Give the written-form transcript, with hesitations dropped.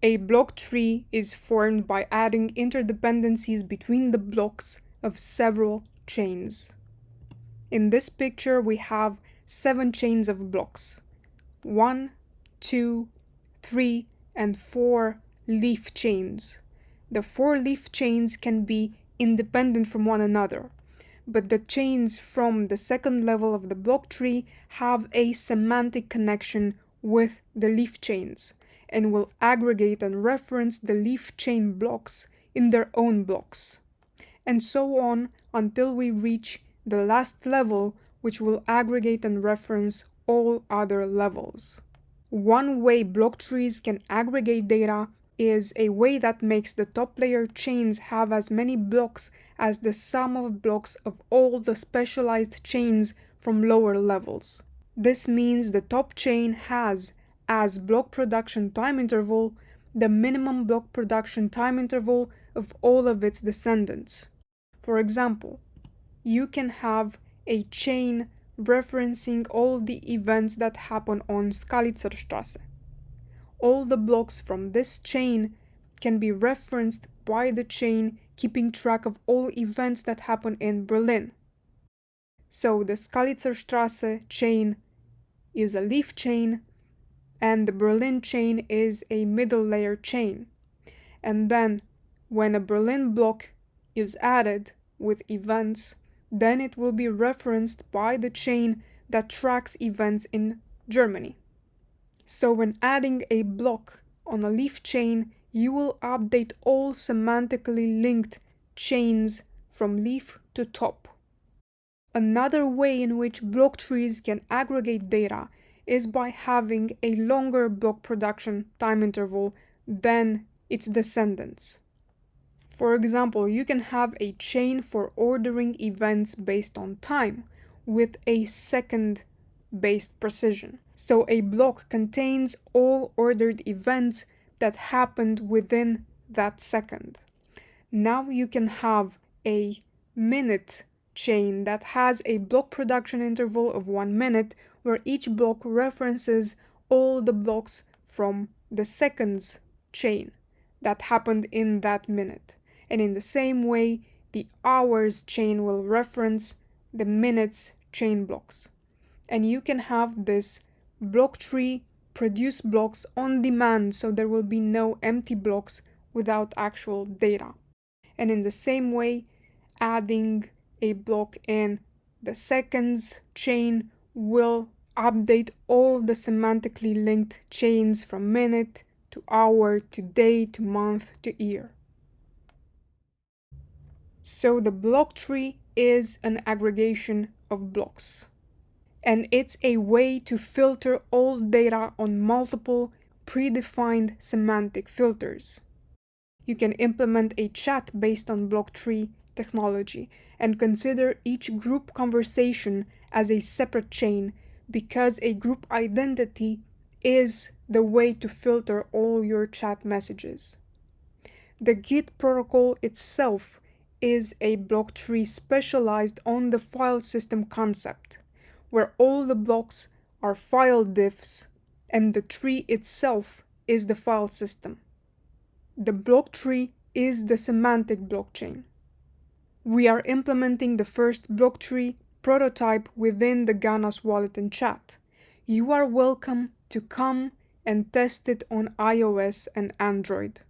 A block tree is formed by adding interdependencies between the blocks of several chains. In this picture, we have 7 chains of blocks. 1, 2, 3, and 4 leaf chains. The 4 leaf chains can be independent from one another, but the chains from the second level of the block tree have a semantic connection with the leaf chains and will aggregate and reference the leaf chain blocks in their own blocks, and so on until we reach the last level, which will aggregate and reference all other levels. One way block trees can aggregate data is a way that makes the top layer chains have as many blocks as the sum of blocks of all the specialized chains from lower levels. This means the top chain has, as block production time interval, the minimum block production time interval of all of its descendants. For example, you can have a chain referencing all the events that happen on Skalitzerstraße. All the blocks from this chain can be referenced by the chain keeping track of all events that happen in Berlin. So the Skalitzerstraße chain is a leaf chain, and the Berlin chain is a middle layer chain. And then when a Berlin block is added with events, then it will be referenced by the chain that tracks events in Germany. So when adding a block on a leaf chain, you will update all semantically linked chains from leaf to top. Another way in which block trees can aggregate data is by having a longer block production time interval than its descendants. For example, you can have a chain for ordering events based on time with a second-based precision. So a block contains all ordered events that happened within that second. Now you can have a minute chain that has a block production interval of 1 minute, where each block references all the blocks from the seconds chain that happened in that minute. And in the same way, the hours chain will reference the minutes chain blocks. And you can have this block tree produce blocks on demand, so there will be no empty blocks without actual data. And in the same way, adding a block in the seconds chain will update all the semantically linked chains from minute to hour to day to month to year. So the block tree is an aggregation of blocks, and it's a way to filter all data on multiple predefined semantic filters. You can implement a chat based on block tree technology and consider each group conversation as a separate chain, because a group identity is the way to filter all your chat messages. The Git protocol itself is a block tree specialized on the file system concept, where all the blocks are file diffs and the tree itself is the file system. The block tree is the semantic blockchain. We are implementing the first block tree prototype within the Ganas wallet and chat. You are welcome to come and test it on iOS and Android.